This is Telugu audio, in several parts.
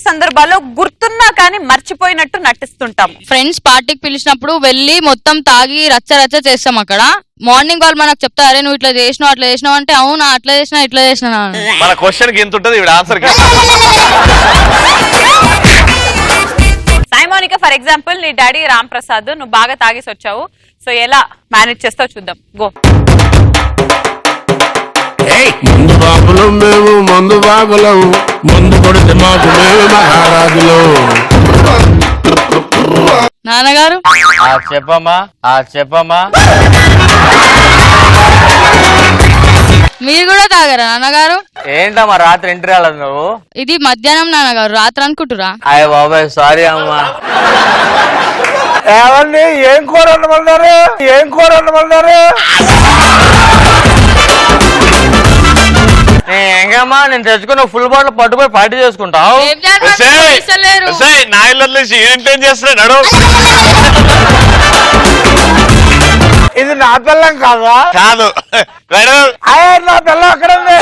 సందర్భాల్లో గుర్తున్నా కానీ మర్చిపోయినట్టు నటిస్తుంటాం? ఫ్రెండ్స్ పార్టీకి పిలిచినప్పుడు వెళ్ళి మొత్తం తాగి రచ్చ రచ్చ చేస్తాం. అక్కడ మార్నింగ్ వాళ్ళు మనకు చెప్తారు, అరే నువ్వు ఇట్లా చేసినావు అట్లా చేసినావు అంటే, అవునా అట్లా చేసినా ఇట్లా చేసినా. మన క్వశ్చన్ కి ఎంత ఉంటుంది ఇవి ఆన్సర్ కి. సైమోనికా, ఫర్ ఎగ్జాంపుల్ నీ డాడీ రామ్ ప్రసాద్, నువ్వు బాగా తాగేసి వచ్చావు, సో ఎలా మేనేజ్ చేస్తావు చూద్దాం. గో. ముందు బాబులు మేము మందు బాబులం, ముందు కొడితే మాకు మేము మహారాజులు. నాన్నగారు చెప్పమ్మా చెప్పమ్మా. మీరు కూడా తాగారా నాన్నగారు? ఏంటమ్మా రాత్రి ఎంట్రీ రాలేదు నువ్వు? ఇది మధ్యాహ్నం నాన్నగారు, రాత్రి అనుకుంటురా? అయ్య బాబాయ్ సారీ అమ్మా. ఏమండి ఏం కూర వండమన్నారు? ఏంకమ్మా నేను తెచ్చుకున్న ఫుల్ బాటిల్ పట్టుపోయి పార్టీ చేసుకుంటావు. నా ఇల్లు ఏంటేం చేస్తున్నాడు? ఇది నా పిల్లం కాదా? కాదు నా పిల్లం అక్కడ ఉంది.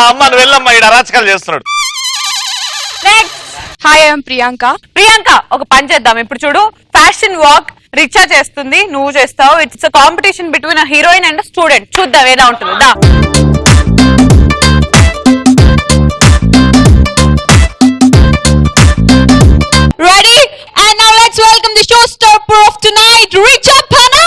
అమ్మ నువ్వు వెళ్ళమ్మా, ఈ అరాచకాలు చేస్తున్నాడు. Hi, I'm Priyanka. ఒక పని చేద్దాం ఇప్పుడు. చూడు, ఫ్యాషన్ వాక్ రిచా చేస్తుంది, నువ్వు చేస్తావు. It's a competition between a heroine and student. చూద్దాం ఏదా ఉంటుంది. దా. Ready? And now let's welcome the showstopper of tonight, Richa Pana.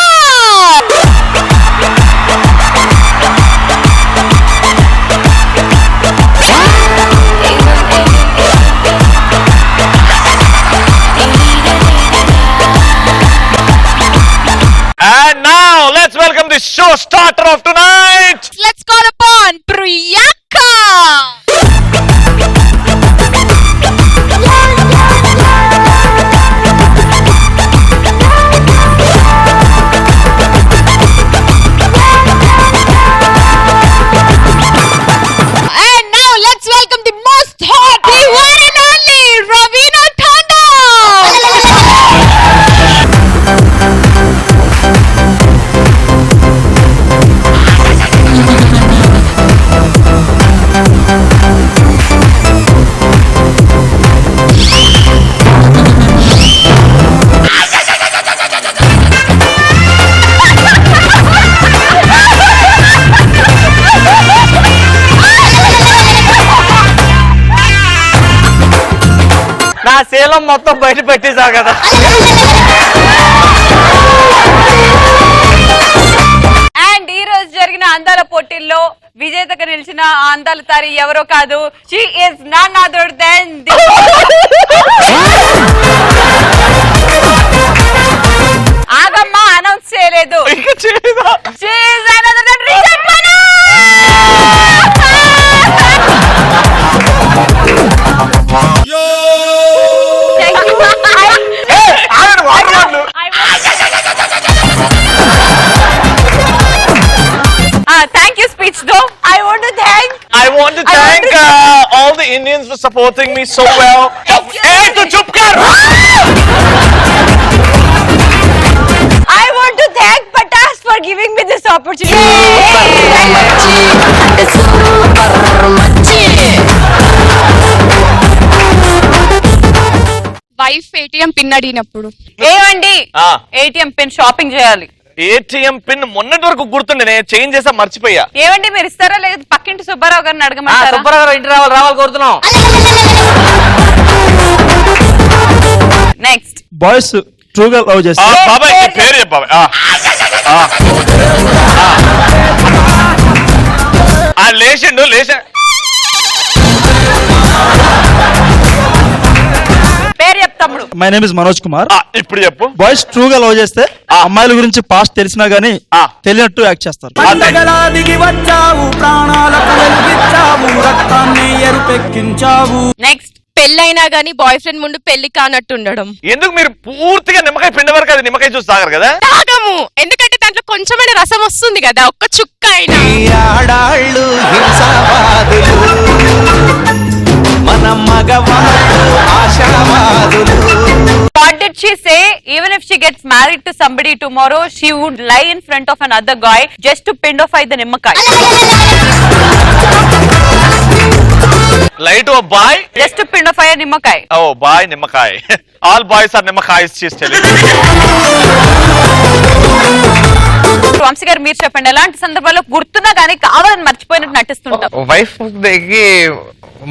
And now let's welcome the show starter of tonight. Let's call upon Priyanka. And now let's welcome the most hot, the one and only Ravina Thanda. నా శీలం మొత్తం బయట పెట్టేసా కదా. అండ్ ఈ రోజు జరిగిన అందాల పోటీల్లో విజేతగా నిలిచిన ఆ అందాల తారి ఎవరో కాదు, she is none other than ఆగమ్మా, అనౌన్స్ చేయలేదు. She is none other than Richa పనా. Thank you speech though. I want to thank all the Indians for supporting me so well. Hey, tu chup kar. I want to thank Patas for giving me this opportunity. Wife ATM pin అడిగినప్పుడు ఏమండి, ఏటీఎం పిన్ షాపింగ్ చేయాలి. ఏటీఎం పిన్ మొన్నటి వరకు గుర్తుండే, నేను చేంజ్ చేసా మర్చిపోయా. ఏమండి మీరు ఇస్తారా లేదు పక్కింటి సుబ్బారావు గారిని అడగమంటారా? సుబ్బారావు గారు ఇంటి రావాలి కోరుతున్నాం. నెక్స్ట్, బాయ్స్ ట్రూగా లవ్ చేస్తారు. బాబాయ్ నీ పేరు చెప్పాలి. లేచిండు పేరు చెప్తాడు. My name is Manoj Kumar. ఇప్పుడు చెప్పు. బాయ్స్ ట్రూగా లవ్ చేస్తే అమ్మాయిల గురించి పాస్ట్ తెలిసినా గానీ తెలియనట్టు యాక్ట్ చేస్తారు. నెక్స్ట్, పెళ్ళైనా గానీ బాయ్ ఫ్రెండ్ ముందు పెళ్లి కానట్టు ఉండడం. ఎందుకు మీరు పూర్తిగా నిమ్మకాయ పిండి వరకు అది నిమ్మకాయ చూసి తాగరు కదా? తాగము, ఎందుకంటే దాంట్లో కొంచెమైన రసం వస్తుంది కదా, ఒక్క చుక్క అయినా. What did she say? Even if she gets married to somebody tomorrow, she would lie in front of another guy just to pindify the nimmakai. Light oh boy just పిండ్ ఆఫ్ ఫైర్ నిమ్మకాయ. ఓ బాయ్ నిమ్మకాయ. ఆల్ బాయ్స్ ఆర్ నిమ్మకాయ చేస్తే. వంశీ గారు మీరు చెప్పండి, ఎలాంటి సందర్భాల్లో గుర్తున్నా కానీ కావాలని మర్చిపోయినట్టు నటిస్తుంటాం? వైఫ్ దగ్గరికి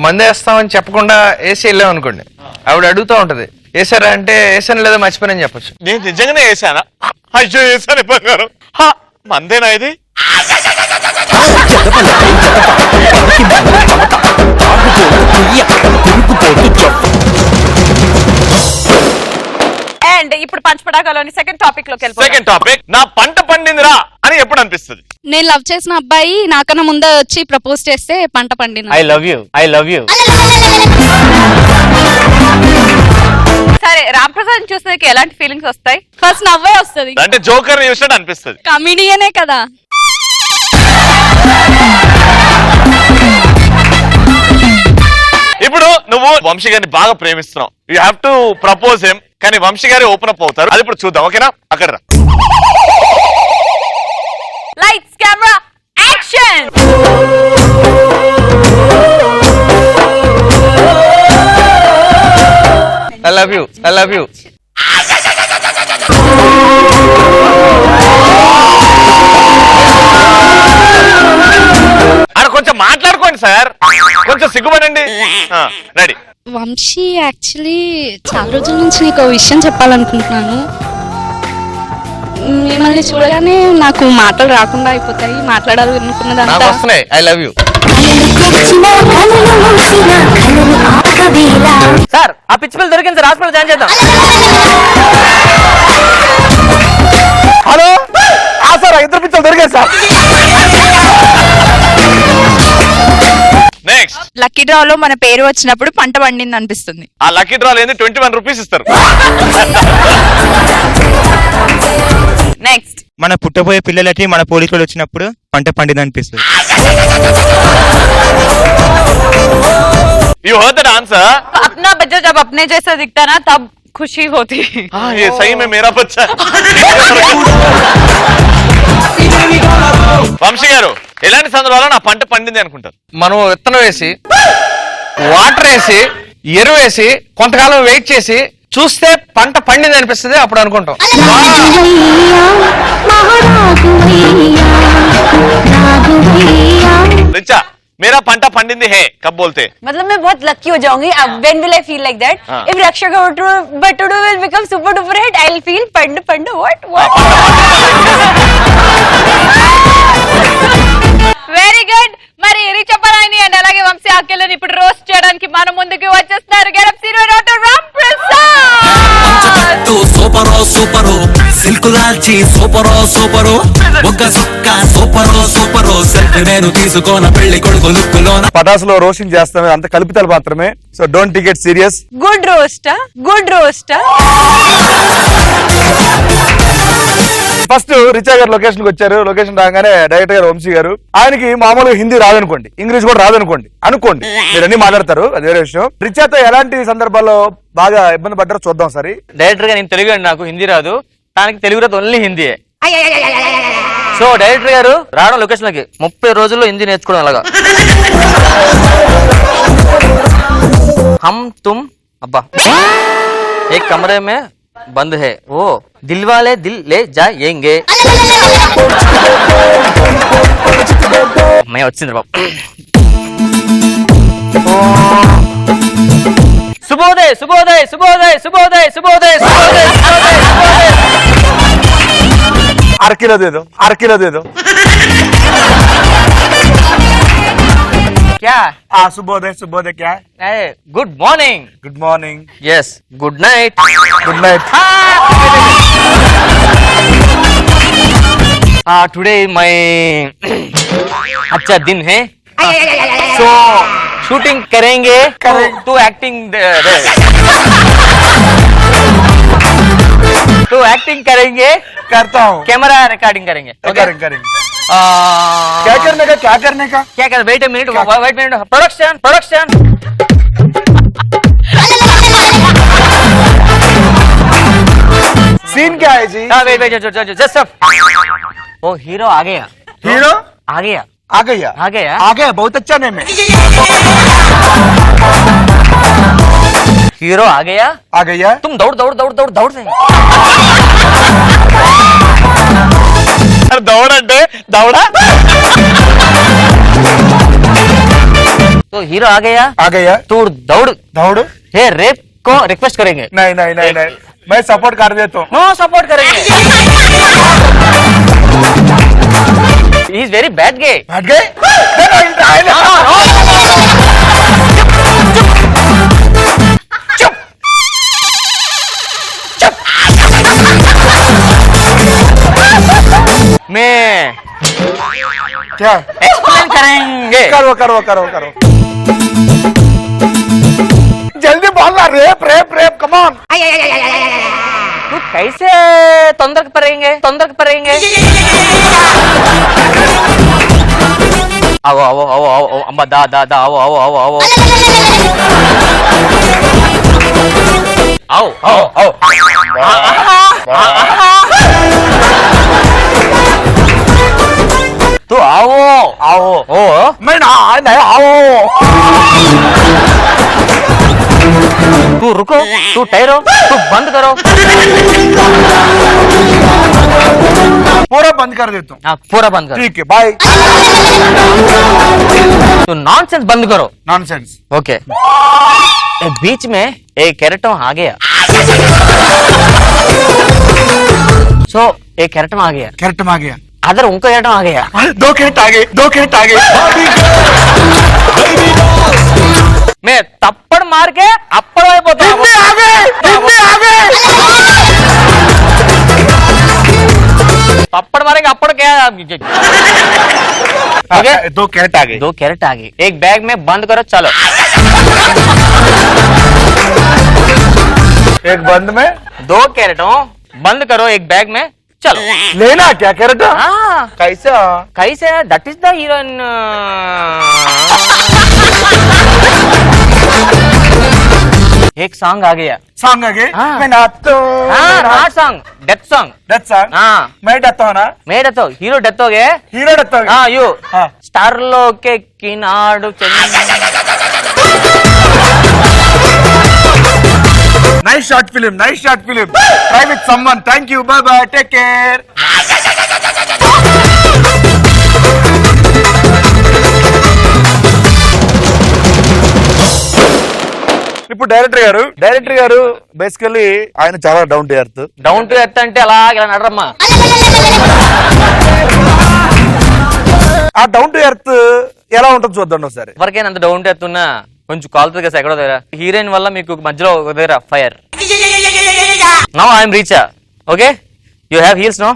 మందు వేస్తామని చెప్పకుండా వేసి వెళ్ళాం అనుకోండి, ఆవిడ అడుగుతూ ఉంటది వేసారా అంటే వేసాను లేదా మర్చిపోయినని చెప్పొచ్చు. నేను నిజంగానే వేసానా? అయ్యో వేసాను బంగారం. మందేనా ఇది? అండ్ ఇప్పుడు పంచపడాకలోని సెకండ్ టాపిక్ లోకి వెళ్ళిపోతాం. సెకండ్ టాపిక్, నా పంట పండిందిరా అని ఎప్పుడు అనిపిస్తుంది? నేను లవ్ చేసిన అబ్బాయి నాకన్నా ముందే వచ్చి ప్రపోజ్ చేస్తే పంట పండిన. I love you. సరే, రామ్ ప్రసాద్ చూసేకి ఎలాంటి ఫీలింగ్స్ వస్తాయి? ఫస్ట్ నవ్వే వస్తుంది, అంటే జోకర్ చూసినట్టు అనిపిస్తుంది. కమిడియనే కదా. ఇప్పుడు నువ్వు వంశీ గారిని బాగా ప్రేమిస్తున్నావు, you have to propose him, కానీ వంశీ గారి ఓపెన్ అప్ అవుతారు. అది ఇప్పుడు చూద్దాం, ఓకేనా? అక్కడ రా. Lights camera action. I love you. అక్కడ కొంచెం మాట్లాడుకోండి సార్, కొంచెం సిగ్గుపడండి. రెడీ. వంశీ, యాక్చువల్లీ చాలా రోజుల నుంచి నీకు విషయం చెప్పాలనుకుంటున్నాను. మిమ్మల్ని చూడగానే నాకు మాటలు రాకుండా అయిపోతాయి, మాట్లాడాలి నాకు అనుకున్నదంతా. వస్తున్నాయి. I love you. సార్ ఆ పిచ్చి పిల్లలు దొరికింది సార్, హాస్పిటల్ జాయిన్ చేద్దాం. హలో సార్, ఇద్దరు పిచ్చలు దొరికారు సార్. నెక్స్ట్, లక్కీ డ్రాలో మన పేరు వచ్చినప్పుడు పంట పండింది అనిపిస్తుంది. ఆ లక్కీ డ్రా లేని 21 రూపీస్ ఇస్తారు. నెక్స్ట్, మన పుట్టబోయే పిల్లలకి మన పోలీసులు వచ్చినప్పుడు పంట పండింది అనిపిస్తుంది. You heard that answer. अपना बच्चा जब अपने जैसा दिखता ना तब खुशी होती. ये सही में मेरा बच्चा. వంశీ గారు, ఎలాంటి సందర్భాల్లో నా పంట పండింది అనుకుంటారు? మనం విత్తనం వేసి వాటర్ వేసి ఎరువు వేసి కొంతకాలం వెయిట్ చేసి చూస్తే పంట పండింది అనిపిస్తుంది, అప్పుడు అనుకుంటాం. రిచా, मेरा पंटा पंडिंदी है कब बोलते? मतलब मैं बहुत लकी हो जाऊंगी. When will I feel like that? If Raksha Bhattudu will become super duper hit, I'll feel pandu what? Very good. మరి రిచా పరాయని అండ్ అలాగే వంశీ ఆకెళ్ళని ఇప్పుడు రోస్ట్ చేయడానికి మన ముందుకు వచ్చేస్తున్నారు getup hero doctor Ram Prasad. సూపరో సిల్క్ దాల్చి సూపరో ఒక్క సుక్క సూపరో సెల్ఫీ నేను తీసుకోన పెళ్లి కొడుకు లుక్కులోన. పటాసులో రోషింగ్ చేస్తామే, అంత కల్పితాలు మాత్రమే. So don't take it serious. Good roast. First Richa గారు లొకేషన్ కి వచ్చారు. లొకేషన్ రాగానే డైరెక్టర్ గారు వంశీ గారు, ఆయనకి మామూలుగా హిందీ రాదనుకోండి, ఇంగ్లీష్ కూడా రాదనుకోండి, మీరు అన్ని మాట్లాడతారు, అది వేరే విషయం. రిచాతో ఎలాంటి సందర్భాల్లో బాగా ఇబ్బంది పడ్డారో చూద్దాం సరే. డైరెక్టర్ గా నేను తెలుగు అండి, నాకు హిందీ రాదు, తనకి తెలుగు రాదు, ఓన్లీ హిందీయే. సో డైరెక్టర్ గారు రావడం లొకేషన్ లకి 30 రోజుల్లో హిందీ నేర్చుకోవడం అలాగా. హమ్ తుమ్ అబ్బా ఏక్ కమరే మే బంద్ హై ఓ దిల్ వాలే దిల్ లే జాయేంగే. మే వచ్చింది బాబు. శుభోదయ్. అరకిలో దేదో. क्या శుభోదయ్ క్యా? Good morning yes good night. Today my अच्छा दिन है, सो शूटिंग करेंगे. तो एक्टिंग करेंगे, करता हूँ. कैमरा रिकॉर्डिंग करेंगे. क्या करने का? क्या कर? Wait minute. प्रोडक्शन. सीन क्या है जी? वेट जस्ट ओ हीरो आ गया. आ गया आ गया आ गया बहुत अच्छा नेम है हीरो आ गया आ गया तुम दौड़ दौड़ दौड़ दौड़ दौड़ रहे దౌడంటే దౌడా तो हीरो आ गया आ गया तू दौड़ दौड़ हे रेप को रिक्वेस्ट करेंगे नहीं नहीं नहीं नहीं मैं सपोर्ट कर देता हूँ नो सपोर्ट करेंगे ही इज वेरी बैड गे हट गए मैं क्या एक्सप्लेन करेंगे करो करो करो करो जल्दी बोलना रेप रेप रेप कमान तू कैसे तोंदर करेंगे आओ आओ आओ आओ आओ अम्मा दा दा दा आओ आओ आओ आओ आओ आओ आओ तू आओ आओ ओ मैं ना नहीं आओ तू रुको तू ठहरो तू बंद करो पूरा बंद कर देता हूँ हाँ पूरा बंद करो ठीक है बाय तू नॉनसेंस बंद करो नॉनसेंस ओके बीच में एक कैरेक्टर आ गया सो एक कैरेक्टर आ गया कैरेक्टर में आ गया अदर उनको कैरेक्टर आ गया दो कैरेक्टर आगे दो कैरेक्टर आगे मैं तप्पड़ मार के अप्पड़ అయిపోతా तप्पड़ मारेंगे अप्पड़ क्या ओके दो कैरेक्टर आगे दो कैरेट आ गए एक बैग में बंद करो चलो एक बंद में दो कैरेटों बंद करो एक बैग में चलो लेना क्या कैरेक्टर हाँ कैसा कैसे दट इज द हीरोइन एक सॉन्ग आ गया सॉन्ग आगे हाँ। मैं नाचता हाँ not song death song death song हाँ मैं डरता हूँ ना मैं डेथ हो हीरो डेथ हो गए హీరో డెత్ हाँ यू हाँ స్టార్ లో కెక్కినాడు nice short film try with someone thank you bye bye take care ఇప్పుడు డైరెక్టర్ గారు బేసికల్లీ ఆయన చాలా down to earth down to earth అంటే అలా ఇలా నడరమ్మా ఆ డౌన్ టు ఎర్త్ ఎలా ఉంటుంది చూద్దాం ఒకసారి ఎవరికైనా అంత డౌన్ టు ఎర్త్ ఉన్నా కొంచెం కాలుతుంది కదా ఎక్కడో దగ్గర హీరోయిన్ వల్ల మీకు మధ్యలో ఒక దగ్గర fire now I'm Richa okay you have heels no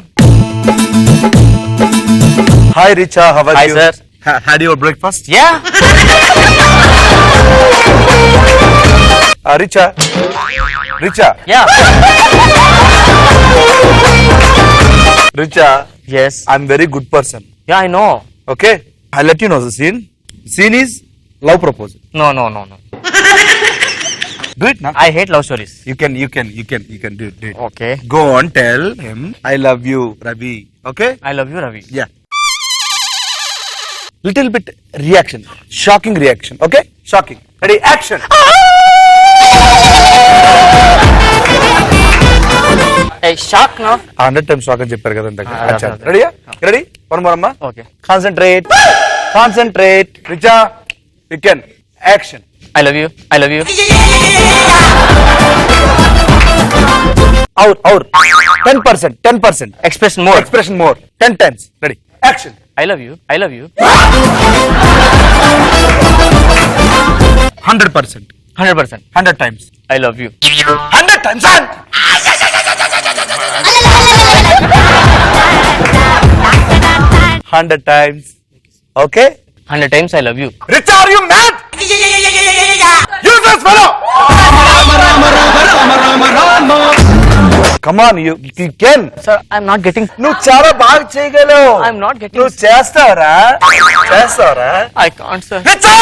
hi Richa how are Hi, you sir. Had your breakfast yeah Richa yeah Richa yes I'm very good person yeah I know okay I let you know the scene is love proposal no no no no do it now I hate love stories you can do it okay go on tell him I love you Ravi okay I love you Ravi yeah little bit reaction shocking reaction okay shocking ready action hey shock no 100 times shock అని చెప్పారు కదా ఇందాక అచ్చా రెడీ వన్ మోర్ అమ్మా okay concentrate Richa you can action I love you out 10% expression more 10 times ready action I love you 100% 100 times I love you 100 times son 100 times okay 100 times I love you Richa are you mad useless fellow come on you can sir I'm not getting నువ్వు చాలా బాగా చేయగలవు I'm not getting నువ్వు చేస్తావరా I can't sir రిచా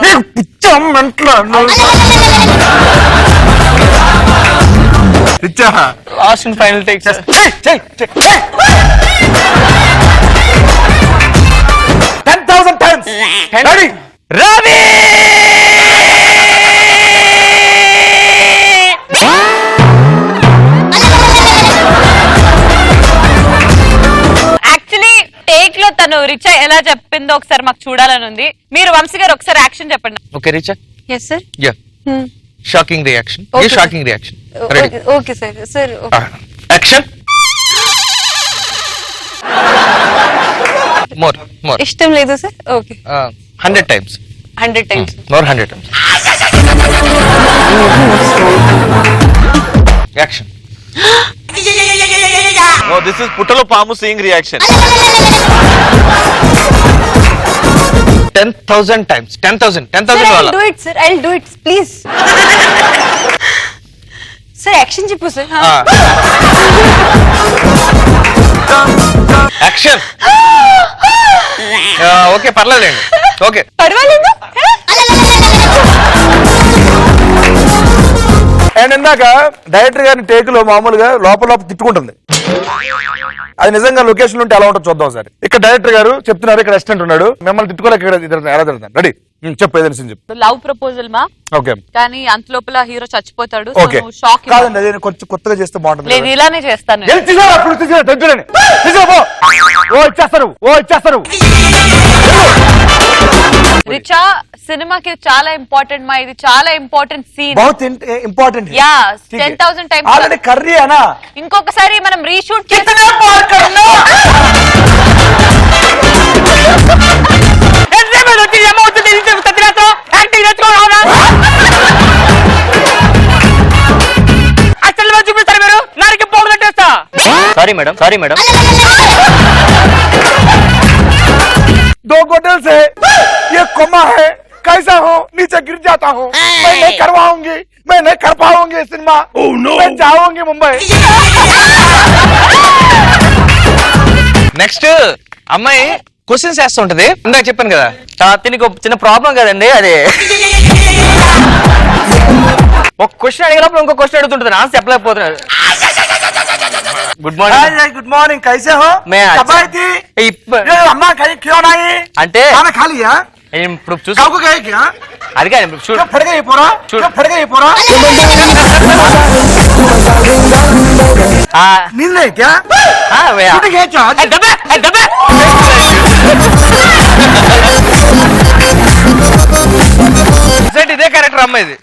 నీకు పిచ్చం అంటున్నాను Richa last and final take sir చెయ్ 10,000 రెడీ రవి యాక్చువల్లీ టేక్ లో తను రిచా ఎలా చెప్పిందో ఒకసారి మాకు చూడాలని ఉంది. మీరు వంశీ గారు ఒకసారి యాక్షన్ చెప్పండి. Okay Richa yes sir. Yeah shocking reaction Okay, shocking reaction ready okay sir. Sir action more ఇష్టం లేదు సార్. Okay 100 times 100 times. more 100 times action this is పుట్టలో పాము సీయింగ్ రియాక్షన్ 10,000 times 10,000 Sir, వాళ్ళ I'll do it, sir. I'll do it, please. Sir, action చెప్పు sir. యాక్షన్ ఓకే పర్లేదండి ఓకే పర్వాలేదు. అండ్ ఇందాక డైరెక్టర్ గారిని టేక్ లో మామూలుగా లోపల తిట్టుకుంటుంది. అది నిజంగా లొకేషన్ ఉంటే ఎలా ఉంటుందో చూద్దాం సార్. ఇక్కడ డైరెక్టర్ గారు చెప్తున్నారు, ఇక్కడ అసిస్టెంట్ ఉన్నాడు, మిమ్మల్ని తిట్టుకోలేక ఎలా జరుగుతుంది. రెడీ చెప్పు, ఏదైనా సీన్ చెప్పు. లవ్ ప్రపోజల్ మా ఓకే కానీ అంత లోపల హీరో చచ్చిపోతాడు. ఓకే షాక్ కాదండి, అదే కొంచెం కొత్తగా చేస్తే బాగుంటుంది. లేదు ఇలానే చేస్తాను. ఇచ్చేస్తారు. రిచా సినిమాకి చాలా ఇంపార్టెంట్ మా, ఇది చాలా ఇంపార్టెంట్ సీన్. बहुत इम्पोर्टेंट है. యా 10,000 టైమ్స్ ऑलरेडी कर रही है ना. ఇంకొకసారి మనం రీషూట్ कितना बार करना సారీ మేడం दो बोतल से ये कोमा है, कैसा हो नीचे गिर जाता हूँ. मैं नहीं करवाऊंगी, मैं नहीं कर पाऊंगी सिनेमा. मैं जाऊंगी मुंबई. నెక్స్ట్ అమ్మాయి క్వశ్చన్స్ వేస్తూ ఉంటది. ఇందాక చెప్పాను కదా దీనికి ఒక చిన్న ప్రాబ్లం కదండి అది. ఒక క్వశ్చన్ అడిగినప్పుడు ఇంకో క్వశ్చన్ అడుగుతుంటుంది, ఆన్సర్ చెప్పలేకపోతున్నాడు. Good morning. गुड मॉर्निंग, कैसे हो? मैं अच्छा- कब आई थी? ये अम्मा कहीं क्यों नहीं? అంటే खाना खा लिया? ఇప్పుడు చూసి गाँव को गए क्या? అది కాదు ఇప్పుడు చూడు. क्यों फट गई पूरा? क्यों फट गई पूरा? नींद नहीं क्या? छूट गए क्या आज? ఇదే క్యారెక్టర్ అమ్మాయిది.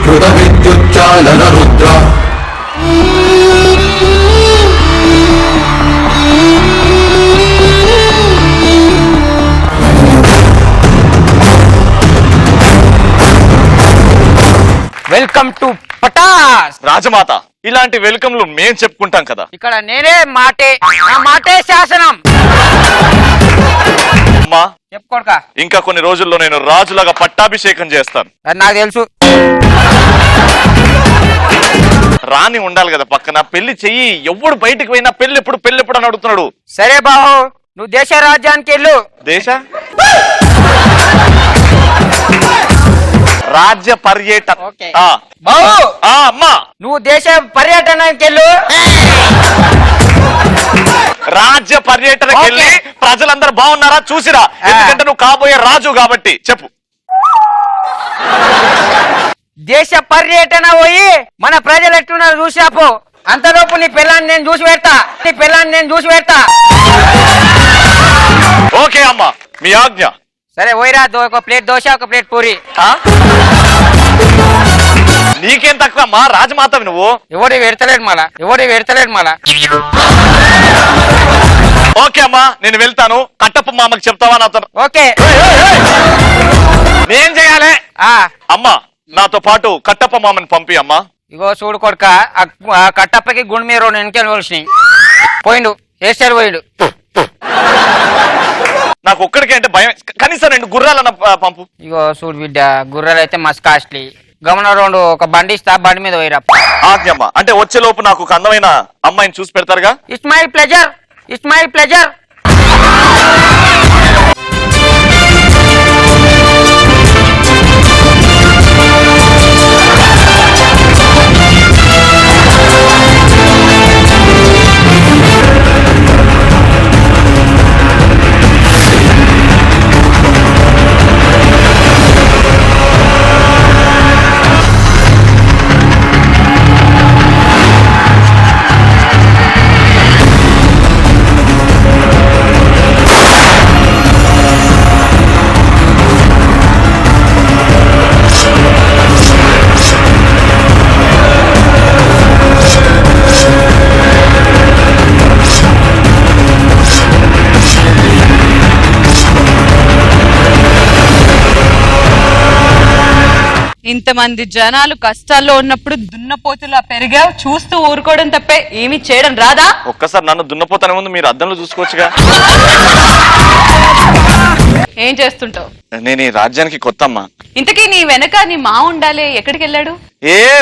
కృత విద్యుచ్చాలన రుద్ర వెల్కమ్ టు పటాస్. రాజమాత, ఇలాంటి వెల్కమ్లు మేం చెప్పుకుంటాం కదా. ఇక్కడ నేనే మాటే, నా మాటే శాసనం. అమ్మా చెప్పుకోక ఇంకా కొన్ని రోజుల్లో నేను రాజులాగా పట్టాభిషేకం చేస్తాను. నాకు తెలుసు. రాణి ఉండాలి కదా పక్కన, పెళ్లి చెయ్యి. ఎవడు బయటికి పోయినా పెళ్ళెప్పుడు అని అడుగుతున్నాడు. సరే బాహు, నువ్వు దేశ రాజ్యానికి వెళ్ళు. దేశ రాజ్య పర్యటన. బాహు అమ్మా, నువ్వు దేశ పర్యటనకి వెళ్ళు. రాజ్య పర్యటనకి వెళ్ళి ప్రజలందరూ బాగున్నారా చూసిరా, ఎందుకంటే నువ్వు కాబోయే రాజు కాబట్టి. చెప్పు. దేశ పర్యటన పోయి మన ప్రజలు ఎట్లున్నారు చూసాపు. అంతలోపు నీ పిల్లాన్ని నేను చూసి పెడతా. ఓకే అమ్మా, మీ ఆజ్ఞ. సరే పోయిరా, ఒక ప్లేట్ దోశ, ఒక ప్లేట్ పూరి. నీకేం తక్కువ అమ్మా, రాజమాతవి నువ్వు. ఎవడి పెడతలేడు మళ్ళా. ఓకే అమ్మా నేను వెళ్తాను. కట్టప్ప మామకి చెప్తావా నాతో? ఓకే. నేను చేయాలి. అమ్మా నాతో పాటు కట్టప్ప మామని పంపి అమ్మా. ఇగో చూడు కొడుక, ఆ కట్టప్పకి గుండె మీద 2 వెనకాల కలిసినాయి. పోయిండు, ఏ స్టైల్ పోయిండు. నాకు ఒక్కడికే అంటే భయం. కనీసం 2 గుర్రాలన్న పంపు. ఇగో చూడు బిడ్డ, గుర్రాలు అయితే మస్తు కాస్ట్లీ. గమన 2 ఒక బండి ఇస్తా, బండి మీద పోయిరా. ఆజ్ఞమ్మ. అంటే వచ్చే లోపు నాకు ఒక అందమైన అమ్మాయిని చూసి పెడతారుగా? It's my pleasure, it's my pleasure. ఇంతమంది జనాలు కష్టాల్లో ఉన్నప్పుడు దున్నపోతులా పెరిగావు, చూస్తూ ఊరుకోవడం తప్పే ఏమి చేయడం రాదా? ఒక్కసారి నన్ను దున్నపోతానే ముందు మీరు అద్దంలో చూసుకోవచ్చుగా. ఏం చేస్తుంటావు? నేను ఈ రాజ్యానికి కొత్త అమ్మా. ఇంతకీ నీ వెనక నీ మా ఉండాలి, ఎక్కడికి వెళ్ళాడు?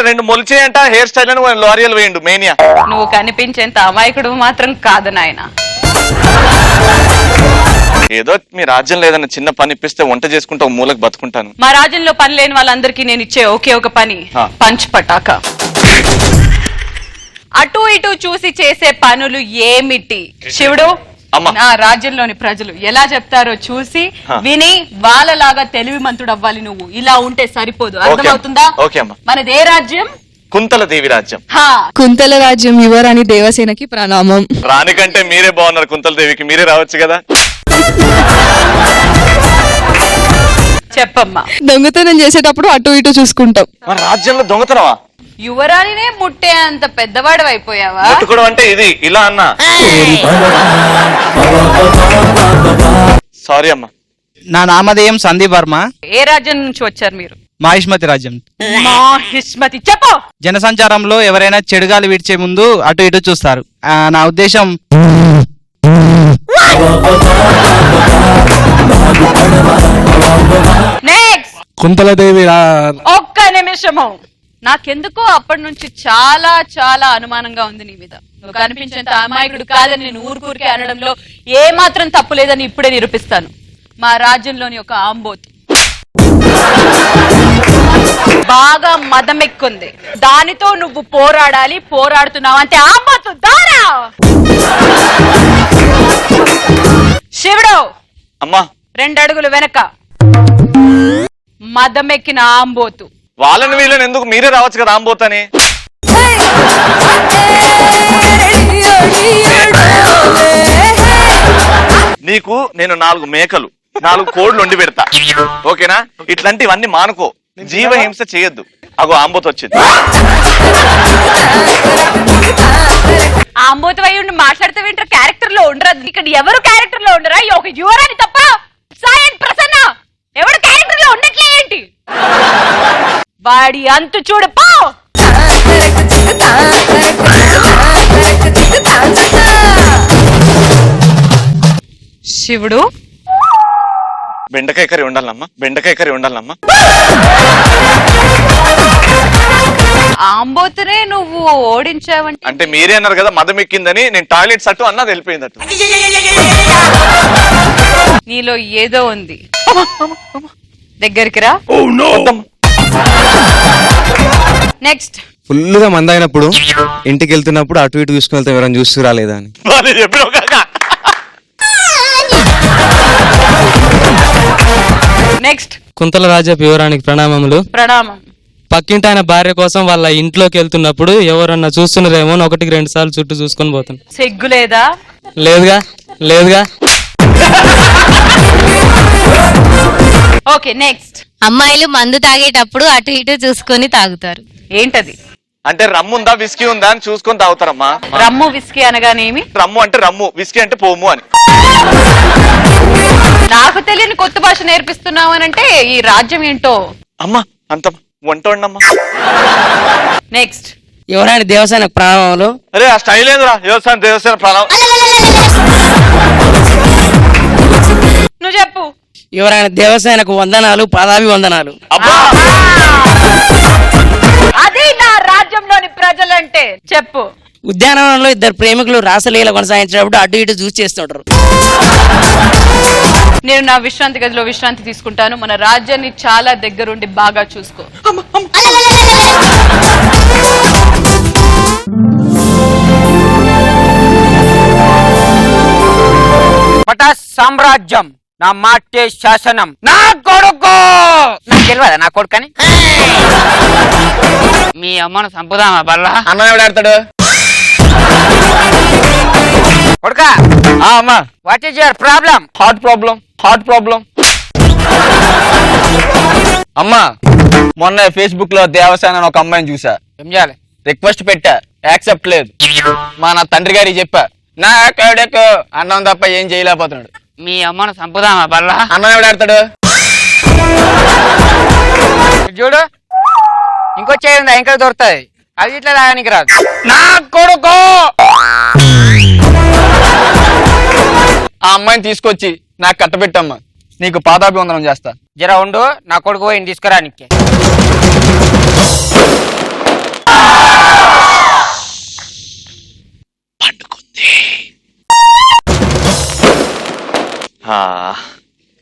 2 మొలిచేయంట హెయిర్ స్టైల్ అని లారియల్ వేయండు మేనియా. నువ్వు కనిపించేంత అమాయకుడు మాత్రం కాదు నాయన. ఏదో మీ రాజ్యంలో ఏదైనా చిన్న పని ఇప్పిస్తే వంట చేసుకుంటా మూలకు బతుకుంటాను. మా రాజ్యంలో పని లేని వాళ్ళందరికీ నేను ఇచ్చే ఒకే ఒక పని పంచ్ పటాక. అటు ఇటు చూసి చేసే పనులు ఏమిటి? శివుడు, నా రాజ్యంలోని ప్రజలు ఎలా చెప్తారో చూసి విని వాళ్ళలాగా తెలివిమంతుడు అవ్వాలి. నువ్వు ఇలా ఉంటే సరిపోదు, అర్థమవుతుందా? మనది ఏ రాజ్యం? కుంతల దేవి రాజ్యం. కుంతల రాజ్యం యువరాణి దేవసేనకి ప్రణామం. రాణి కంటే మీరే బాగున్నారు. కుంతల దేవికి మీరే రావచ్చు కదా. చెప్పమ్మా. దొంగతనం చేసేటప్పుడు అటు ఇటు చూసుకుంటాం. మన రాజ్యంలో దొంగతనమా? యువరాణినే ముట్టే అంత పెద్దవాడు అయిపోయావా? ముట్టుకోవడం అంటే ఇది ఇలా అన్నా. సారీ అమ్మా. నా నామధేయం సందీప్ వర్మ. ఏ రాజ్యం నుంచి వచ్చారు మీరు? మాహిష్మతి రాజ్యం. మాహిష్మతి చెప్పు. జనసంచారంలో ఎవరైనా చెడుగాలి విడిచే ముందు అటు ఇటు చూస్తారు. నా ఉద్దేశం నెక్స్ట్ కుంతలదేవి. ఒక్క నిమిషము. నాకెందుకో అప్పటి నుంచి చాలా చాలా అనుమానంగా ఉంది నీ మీద. నువ్వు కనిపించేంత అమాయకుడు కాదని నేను ఊరికే అనడంలో ఏ మాత్రం తప్పు లేదని ఇప్పుడే నిరూపిస్తాను. మా రాజ్యంలోని ఒక ఆంబోతు బాగా మదమెక్కుంది. దానితో నువ్వు పోరాడాలి. పోరాడుతున్నావు అంటే ఆంబోతు దారా. శివుడు అమ్మా 2 అడుగులు వెనక. మదమెక్కిన ఆంబోతు. వాళ్ళని వీళ్ళని ఎందుకు, మీరే రావచ్చు కదా ఆంబోతని. నీకు నేను 4 మేకలు 4 కోడ్లు వండి పెడతా, ఓకేనా? ఇట్లాంటివన్నీ మానుకో, జీవహింస చేయొద్దు. అగో ఆంబోతు వచ్చింది. ఆంబోతు అయి ఉండి మాట్లాడితే వింటారు, క్యారెక్టర్ లో ఉండరు. ఇక్కడ ఎవరు క్యారెక్టర్ లో ఉండరా? ఒక యువరాణి తప్ప సాయి ప్రసన్న ఎవరు క్యారెక్టర్ లో ఉండట్లే ఏంటి? వాడి అంతు చూడు పో. శివుడు బెండకాయ కర్రీ ఉండాలమ్మా, బెండకాయ కర్రీ ఉండాలమ్మా. ఆంబోతునే నువ్వు ఓడించావంటే అంటే మీరే అన్నారు కదా మదం ఎక్కిందని. నేను టాయిలెట్ సట్టు అన్నది వెళ్ళిపోయిందట్టు. నీలో ఏదో ఉంది. దగ్గరికి రా. నెక్స్ట్. ఫుల్ గా మంద అయినప్పుడు ఇంటికి వెళ్తున్నప్పుడు అటు ఇటు చూసుకుని వెళ్తాం, ఎవరైనా చూస్తూ రాలేదా అని. నెక్స్ట్. కుంతల రాజా యువరానికి ప్రణామములు. ప్రణామం. పక్కింటి ఆయన భార్య కోసం వాళ్ళ ఇంట్లోకి వెళ్తున్నప్పుడు ఎవరన్నా చూస్తున్నారేమో 1-2 సార్లు చుట్టూ చూసుకొని పోతాను. సిగ్గులేదా? లేదుగా లేదుగా. Okay next. అమ్మాయిలు మందు తాగేటప్పుడు అటు ఇటు చూసుకొని తాగుతారు. ఏంటది? అంటే రమ్ము ఉందా విస్కీ ఉందా అని చూసుకొని తాగుతారమ్మా. రమ్ము విస్కీ అనగానేమి? రమ్ము అంటే రమ్ము, విస్కీ అంటే పోము అని. నాకు తెలియని కొత్త భాష నేర్పిస్తున్నావు అని అంటే ఈ రాజ్యం ఏంటో. అమ్మా అంత వంట వండమ్మా. నెక్స్ట్. ఎవరైనా దేవసేన ప్రాణములు. అరే ఆ స్టైల్ ఏదిరా, దేవసేన ప్రాణం. నువ్వు చెప్పు. ఎవరైనా దేవసేనకు వందనాలు, పాదాభి వందనాలు. అది నా రాజ్యంలోని ప్రజలంటే. చెప్పు. ఉద్యానవనంలో ఇద్దరు ప్రేమికులు రాసలీల కొనసాగించినప్పుడు అటు ఇటు చూసి చేస్తుంటారు. నేను నా విశ్రాంతి గదిలో విశ్రాంతి తీసుకుంటాను. మన రాజ్యాన్ని చాలా దగ్గరుండి బాగా చూసుకో. సామ్రాజ్యం నా మాటే శాసనం. నా కొడుకు నాకు తెలియదా నా కొడుకు అని? మీ అమ్మను చంపుదామా బల్లా? అన్న ఎవడాడతాడు కొడుక? అమ్మా. What is your problem? Heart problem. అమ్మా మొన్న ఫేస్బుక్ లో దేవసేన అని ఒక అమ్మాయిని చూసా. ఏం చేయాలి? రిక్వెస్ట్ పెట్టా, యాక్సెప్ట్ లేదు. నా తండ్రి గారికి చెప్పా, నా కొడుకు అన్నం తప్ప ఏం చేయలేకపోతున్నాడు. మీ అమ్మను చంపుదామా బల్లా? అన్నం ఎవడాడతాడు చూడు, ఇంకో చేయి ఉందా? ఇంకా దొరుకుతుంది. అది ఇట్లా తాగడానికి రాదు. నా కొడుకు. ఆ అమ్మాయిని తీసుకొచ్చి నాకు కట్టబెట్టమ్మా, నీకు పాదాభివందనం చేస్తా. జర ఉండు, నా కొడుకు పోయి తీసుకురానికి.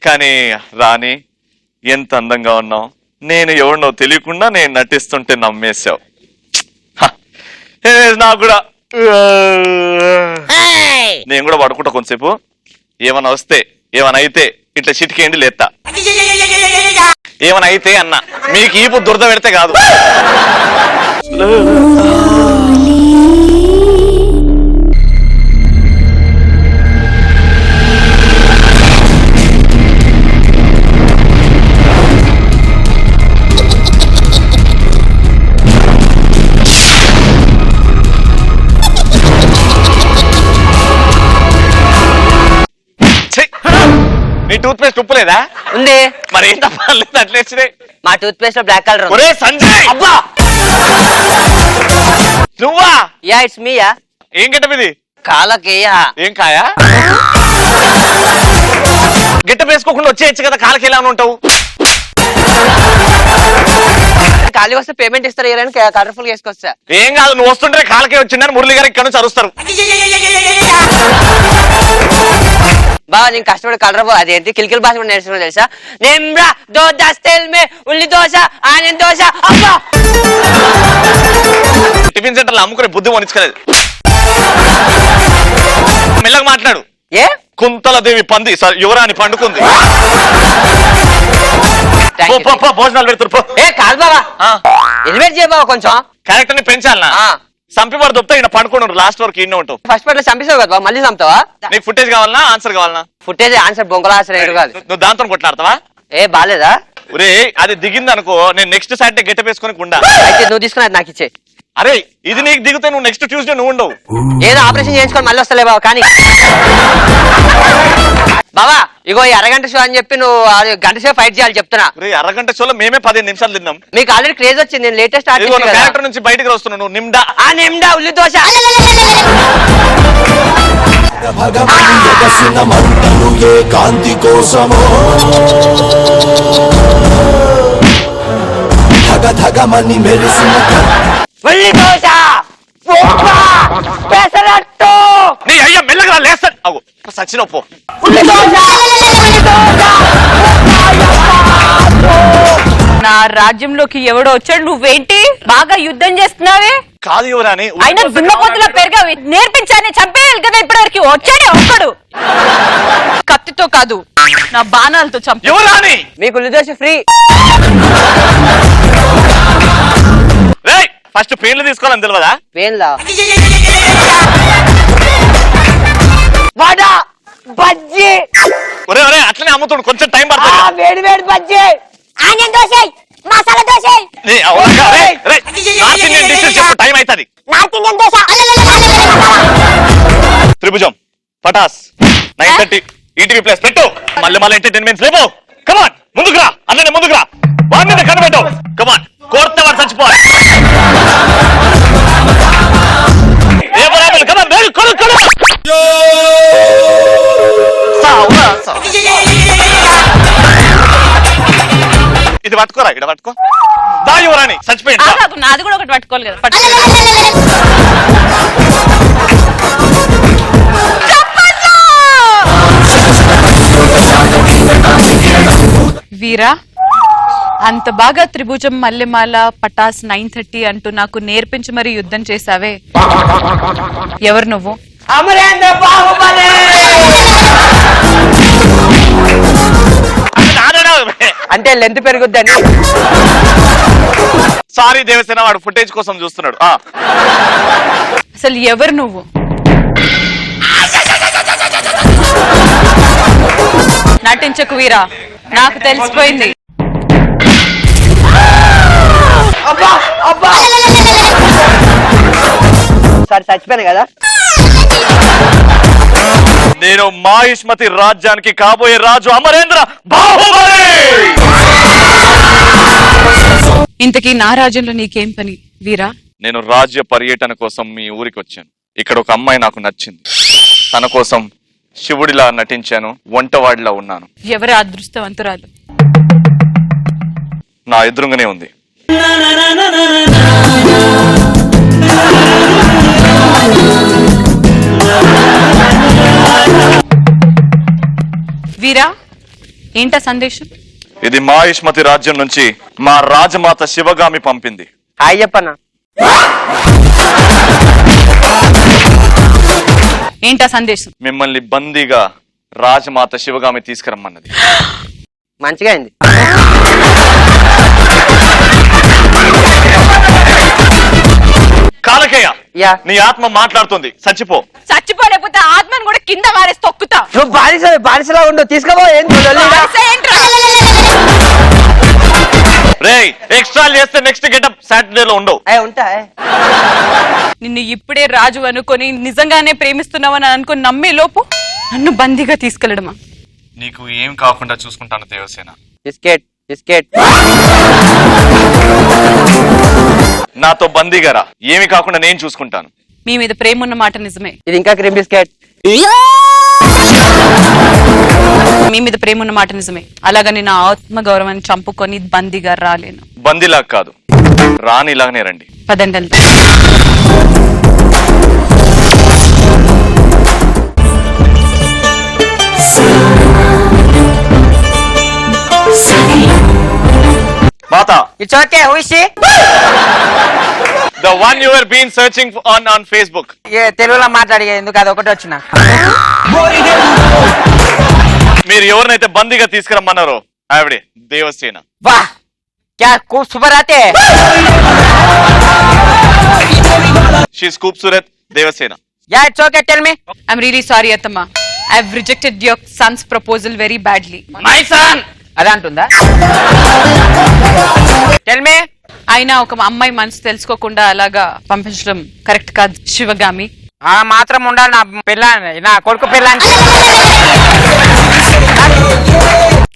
కానీ రాణి ఎంత అందంగా ఉన్నావు. నేను ఎవరినో తెలియకుండా నేను నటిస్తుంటే నమ్మేశావు. నాకు కూడా నేను కూడా పడుకుంటా కొంతసేపు. ఏమైనా వస్తే ఏమైనా అయితే ఇట్లా చిటికేయండి లేస్తా. ఏమైనా అయితే అన్న మీకు ఈపు దురద పెడితే కాదు. నీ టూత్ పేస్ట్ ఉప్పు లేదా? ఉంది. మరి ఏం తప్పలేదు అట్లా వచ్చినాయి. మా టూత్ పేస్ట్ లో బ్లాక్ కలర్. ఒరే సంజయ్, అబ్బా నువ్వా? Yeah it's me. యా ఏం గెటప్ ఇది? కాలకేయా. ఏం కాయా? గెటప్ వేసుకోకుండా వచ్చేయచ్చు కదా, కాలకి ఎలా ఉంటావు? ఖాళీ వస్తే పేమెంట్ ఇస్తారు. కలర్ఫుల్ వేసుకొస్తా. ఏం కాదు, నువ్వు వస్తుంటే కాలకే వచ్చిందని మురళి గారు ఇక్కడ నుంచి అరుస్తారు. బాగా నేను కష్టపడి కలర్ అదేంటి కిలికిల్ భాష కూడా నేర్చుకున్నా తెలుసా? నేమ్రా దో దస్తెల్ మే ఉల్లి దోశ ఆనియన్ దోశ. అబ్బా టిఫిన్ సెంటర్ లో అమ్ముకునే బుద్ధి వనించుకోలేదు. మెల్లగా మాట్లాడు. ఏ కుంతలదేవి పంది యువరాణి పండుకుంది. భోజనాలు పెడుతురు. ఏ కాదు బాబా, ఎలివేట్ చేయ బాబా కొంచెం. క్యారెక్టర్ ని పెంచాలనా? సంపివాడు దొప్తా ఇక్కడ పడుకున్నాడు. లాస్ట్ వరకు ఇన్నే ఉంటావు. ఫస్ట్ పార్ట్ లో చంపేసావు కదా, మళ్ళీ చంపుతావా? నీకు ఫుటేజ్ కావాలనా ఆన్సర్ కావాలనా? ఫుటేజ్ ఆన్సర్ బొంగల ఆన్సర్ కాదు. నువ్వు దాంతో కొట్లాడతావా? ఏ బాలేదా? ఒరే అది దిగింది అనుకో, నేను నెక్స్ట్ సాటర్డే గెటప్ వేసుకొని ఉండా. అయితే నువ్వు తీసుకున్నది నాకు ఇచ్చే. అరే ఇది నీకు దిగితే నువ్వు నెక్స్ట్ ట్యూస్డే నువ్వు ఉండవు. ఏదో ఆపరేషన్ చేయించుకొని మళ్ళీ వస్తలే బాబా. కానీ బాబా ఇగో ఈ అరగంట షో అని చెప్పి నువ్వు గంట సేపు ఫైట్ చేయాలి చెప్తున్నా. అరగంట షోలో మేమే 15 నిమిషాలు తిన్నాం. మీకు ఆల్రెడీ క్రేజ్ వచ్చింది. నేను లేటెస్ట్ క్యారెక్టర్ నుంచి బయటకు వస్తున్నావు. నువ్వు నిమ్డా నిమ్డా ఉల్లి దోశ. కాంతి కోసమో ధగధగమని మెరిసిన ఉల్లి దోశ పెసరట్టు. నీ అయ్యా మెల్లగా లేస్తాడు. అవు సచ్చినప్పు ఉల్లి దోశ. నా రాజ్యంలోకి ఎవడో వచ్చాడు, నువ్వేంటి బాగా యుద్ధం చేస్తున్నావే? కాదు యువరాణి, అయినా దున్నపోతులో పెరగావి. నేర్పించాని చంపేయాలి కదా. ఇప్పటివరకు వచ్చాడే ఒక్కడు. కత్తితో కాదు నా బాణాలతో చంప. యువరాణి మీకు ఉల్లి దోశ ఫ్రీ. ఫస్ట్ పెయిన్లు తీసుకోవాలని తెలియదా? పెయిన్లా వడ బజ్జీ. ఒరే ఒరే అట్లనే అమ్ముతాడు, కొంచెం టైం పడుతుంది. వేడి వేడి బజ్జీ. ఆనియన్ దోశ మసాలా దోశ టైం అవుతుంది. నార్త్ ఇండియన్ దోశ త్రిభుజం పటాస్ 9:30 ఈటీవీ ప్లస్ పెట్టు. మళ్ళీ ఎంటర్టైన్మెంట్స్ లేవు. కమాన్ ముందుకు రా, అన్ననే ముందుకు రా, వాడి మీద కనబెట్టు. కమాన్ కోర్త వాడు చచ్చిపోవాలి. ఇది పట్టుకోరా, ఇక్కడ పట్టుకో. దాయువరాని చచ్చిపోయింది. నాది కూడా ఒకటి పట్టుకోవాలి కదా. వీరా, అంత బాగా త్రిభుజం మల్లెమాల పటాస్ 9:30 అంటూ నాకు నేర్పించి మరి యుద్ధం చేసావే, ఎవరు నువ్వు? అమరేంద్ర బాహుబలి. అంటే లెంత్ పెరుగుద్దని. సారీ దేవసేన, వాడు ఫుటేజ్ కోసం చూస్తున్నాడు. అసలు ఎవరు నువ్వు? నటించకు వీరా, నాకు తెలిసిపోయింది. సార్ చచ్చిపోయాను కదా. నేను మాహిష్మతి రాజ్యానికి కాబోయే రాజు అమరేంద్ర బాహుబలి. ఇంతకీ నా రాజ్యంలో నీకేం పని వీరా? నేను రాజ్య పర్యటన కోసం మీ ఊరికి వచ్చాను. ఇక్కడ ఒక అమ్మాయి నాకు నచ్చింది. తన కోసం శివుడిలా నటించాను, వంటవాడిలా ఉన్నాను. ఎవరు అదృష్టవంతురాలు? నా ఎదురుగానే ఉంది. వీరా, ఏంటా సందేశం? ఇది మాహిష్మతి రాజ్యం నుంచి మా రాజమాత శివగామి పంపింది. హాయ్ చెప్పన్నా. ఏంటా సందేశం? మిమ్మల్ని బందీగా రాజమాత శివగామి తీసుకురమ్మన్నది. మంచిగా అయింది. కాలకేయ, నీ ఆత్మ మాట్లాడుతుంది, చచ్చిపో. చచ్చిపోలేకపోతే ఆత్మను కూడా కింద వారేసి తొక్కుతా. నువ్వు బానిసలా ఉండు, తీసుకోబో. రేయ్, ఎక్స్ట్రా చేస్తే నెక్స్ట్ గెటప్ సాటర్డే లో ఉండవు. ఉంటా. నిన్ను ఇప్పుడే రాజు అనుకొని నిజంగానే ప్రేమిస్తున్నావని అనుకుని నమ్మే లోపు నన్ను బందీగా తీసుకెళ్లడమా? నీకు ఏం కాకుండా చూసుకుంటాను దేవసేన. Biscuit biscuit. నాతో బందీగా రా, ఏమి కాకుండా నేను చూసుకుంటాను. మీ మీద ప్రేమ ఉన్న మాట నిజమే. ఇది ఇంకా క్రీమ్ బిస్కెట్. మీ మీద ప్రేమ ఉన్న మాట నిజమే. అలాగని నా ఆత్మ గౌరవాన్ని చంపుకొని బందీగా రాలేను. బందీలా కాదు, రానిలాగానే రండి. పదండి. మాత, it's okay. Who is she? the one you were been searching on Facebook. తెలుగులో మాట్లాడిగా ఎందుకు అది ఒకటి వచ్చిన. మీరు ఎవరినైతే బందీగా తీసుకురమ్మన్నారో ఆవిడే దేవసేన. వా క్యా ఖూబ్సూరత్. షీస్ ఖూబ్సూరత్ Devasena. Ya it's okay. Tell me. I'm really sorry అత్తమ్మ. I have rejected your son's proposal very badly. My son అలా అంటుందా? Tell me. అయినా ఒక అమ్మాయి మనసు తెలుసుకోకుండా అలాగా పంపించడం కరెక్ట్ కాదు శివగామి. ఆ మాత్రం ఉండాలి నా పిల్లని, నా కొడుకు పిల్లని.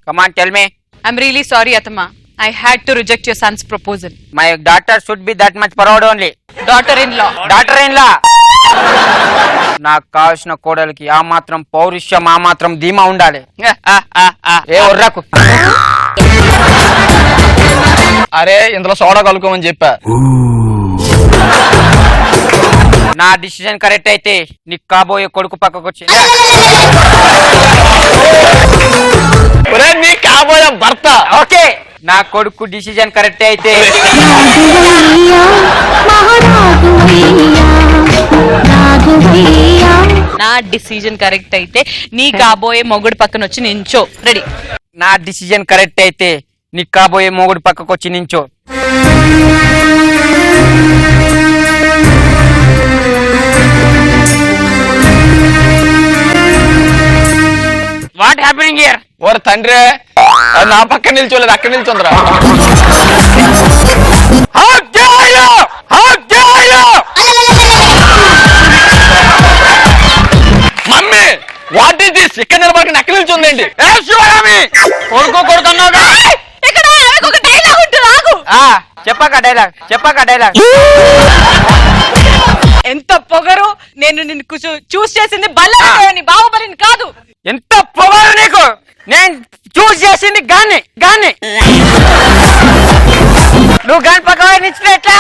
Come on tell me. I'm really sorry అత్తమ్మ. I had to reject your son's proposal. My daughter should be that much proud only. Daughter-in-law. Daughter-in-law. నాకు కావాల్సిన కోడలికి ఆ మాత్రం పౌరుషం, ఆ మాత్రం ధీమా ఉండాలి. ఏ ఒర్రకు. అరే ఇందులో సోడా కలుకోమని చెప్పా. నా డిసిజన్ కరెక్ట్ అయితే నీకు కాబోయే కొడుకు పక్కకు వచ్చి నీ కాబోయే భర్త. ఓకే, నా కొడుకు డిసిజన్ కరెక్ట్ అయితే నా డిసిజన్ కరెక్ట్ అయితే నీ కాబోయే మొగుడు పక్కన వచ్చి నించో. రెడీ. నా డిసిజన్ కరెక్ట్ అయితే నీకు కాబోయే మొగుడు పక్కకు వచ్చి నించో. What happening here? ఓర్ తండ్రి, అది నా పక్కన నిల్చోలేదు, అక్కడ నిల్చుందిరా. Mummy what is this? ఇక్కడ నిలబడి అక్కడ నిల్చుందండి. కొడుకున్నావుగా. చెప్పాక డైలాగ్ ఎంత పొగరు! నేను నిన్ను చూస్ చేసింది బల్లని బాహుబలిని కాదు. ఎంత పొగరు నీకు! నేను చూస్ చేసింది గాన్ని నువ్వు గాని పక్కన ఎట్లా?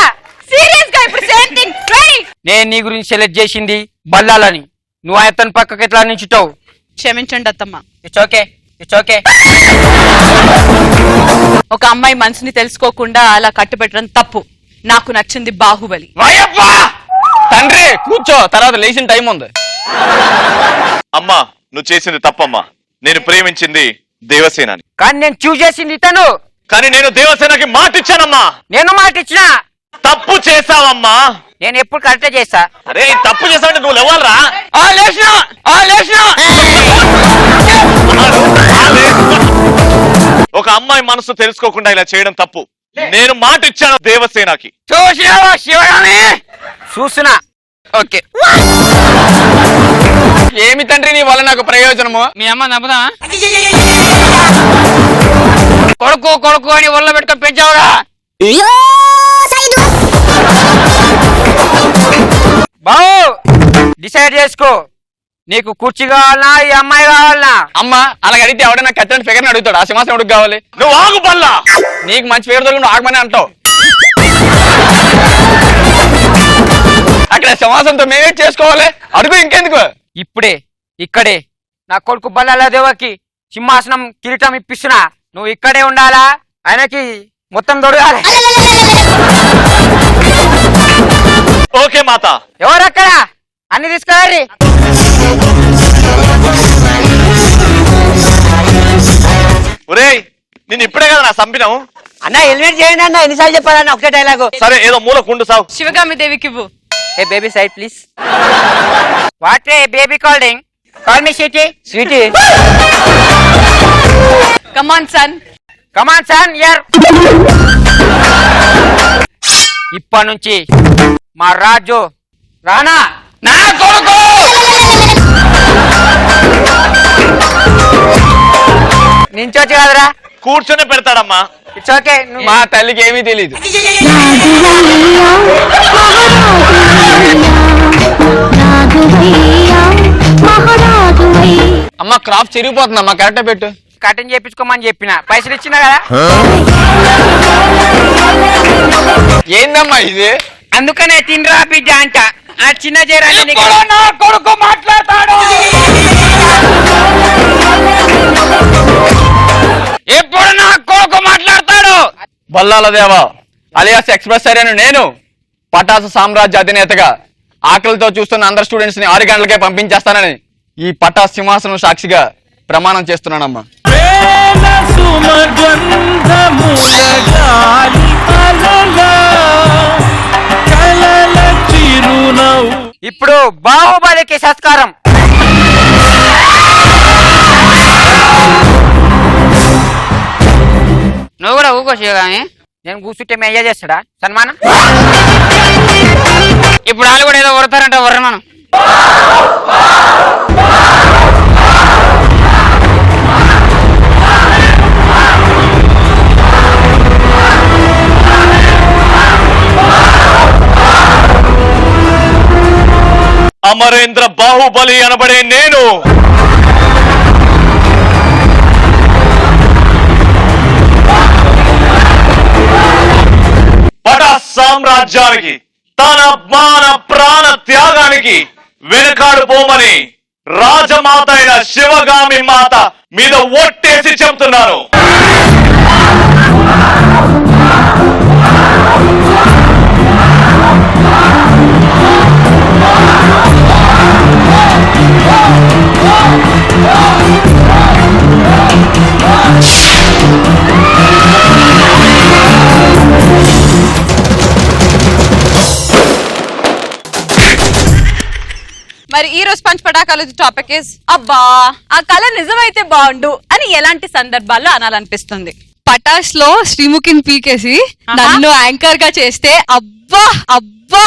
సీరియస్ గా ఇప్పుడు సేమ్ థింగ్ ట్రై. నేను నీ గురించి సెలెక్ట్ చేసింది బల్లాలని, నువ్వు అతని పక్కకి ఎట్లా నించుతావు? క్షమించండి అత్తమ్మ. It's okay. ఒక అమ్మాయి మనసుని తెలుసుకోకుండా అలా కట్టుబెట్టడం తప్పు. నాకు నచ్చింది బాహుబలి. తండ్రి కూర్చో, తర్వాత లేచిన టైం ఉంది. అమ్మా నువ్వు చేసింది తప్పమ్మా. నేను ప్రేమించింది దేవసేనని. కానీ నేను చూస్ చేసింది ఇతను. కానీ నేను దేవసేనకి మాట ఇచ్చానమ్మా. నేను మాట ఇచ్చినా. తప్పు చేసావమ్మా. నేను ఎప్పుడు కరెక్ట్ చేస్తా. అరే తప్పు చేసావంటే నువ్వు లేవాలరా? ఒక అమ్మాయి మనసు తెలుసుకోకుండా ఇలా చేయడం తప్పు. నేను మాట ఇచ్చాను దేవసేనకి. చూసినావా శివగామి? చూసినా. ఓకే. ఏమి తండ్రి నీ వల్ల నాకు ప్రయోజనము? మీ అమ్మ నమ్మదా? కొడుకు అని ఒళ్ళో పెట్టుకొని పెంచావుగా. బావు డిసైడ్ చేసుకో, నీకు కుర్చీ కావాలనా ఈ అమ్మాయి కావాలనా? అమ్మ అలాగ అడిగితే ఎవడైనా కట్టని ఫిగర్ అడుగుతాడు. ఆ సింహాసనం ఎవరికి కావాలి? నువ్వు ఆగు బల్లా. నీకు మంచి ఫిగర్ దొరికి నువ్వు ఆగమని అంటావు. అక్కడ సింహాసనంతో మేమే చేసుకోవాలి. అడుగు ఇంకెందుకు? ఇప్పుడే ఇక్కడే నా కొడుకు బల్లాల దేవకి సింహాసనం కిరీటం ఇప్పిస్తున్నా. నువ్వు ఇక్కడే ఉండాలా, ఆయనకి మొత్తం దొరకాలి. ఓకే మాత. ఎవరక్కడ? అన్ని తీసుకురారి. ఒరేయ్ నేను ఇప్పుడే కదా నా సంపినం. అన్న హెల్మెట్ చేయండి అన్న, ఎన్నిసార్లు చెప్పాలన్న ఒకటే డైలాగు. సరే ఏదో మూలకుండు సావు. శివగామి దేవికి ఇవ్వు. Hey baby side please. What hey baby calling? Call me sweetie. Come on son యర్. ఇప్పటి నుంచి మా రాజు రానా నా కొడుకు. నించొచ్చు కదరా? కూర్చొని పెడతాడమ్మా. It's okay. మా తల్లికి ఏమీ తెలీదు. అమ్మ క్రాప్ చెరిగిపోతుందమ్మా, కరెక్ట్ పెట్టు. కటింగ్ చేయించుకోమని చెప్పిన, పైసలు ఇచ్చినా కదా. ఏందమ్మా ఇది? అందుకనే తినరా బిడ్డ అంట. ఆ చిన్న కొడుకు మాట్లాడతాడు. ఎప్పుడు నా కొడుకు మాట్లాడతాడు? బల్లాల దేవ అలియాస్ ఎక్స్ప్రెస్ సరైన నేను పటాసు సామ్రాజ్య అధినేతగా ఆకలితో చూస్తున్న అందరు స్టూడెంట్స్ ని 6 గంటలకే పంపించేస్తానని ఈ పటాస్ సింహాసనం సాక్షిగా ప్రమాణం చేస్తున్నానమ్మా. ఇప్పుడు బాహుబలికి సత్కారం. నువ్వు కూడా ఊకోవచ్చు కానీ నేను కూర్చుంటే మీ అయ్యా చేస్తాడా సన్మానం? ఇప్పుడు వాళ్ళు కూడా ఏదో వడతారంట వర్రమను. అమరేంద్ర బాహుబలి అనబడే నేను పటా సామ్రాజ్యానికి తన మాన ప్రాణ త్యాగానికి వెనుకాడుపోమని రాజమాత అయిన శివగామి మాత మీద ఒట్టేసి చెప్తున్నాను. మరి ఈ రోజు పంచ్ పటాకాలజీ టాపిక్ ఇస్ అబ్బా ఆ కళ నిజమైతే బాగుండు అని ఎలాంటి సందర్భాల్లో అనాలనిపిస్తుంది? పటాస్ లో శ్రీముఖిని పీకేసి నన్ను యాంకర్ గా చేస్తే అబ్బా అబ్బా.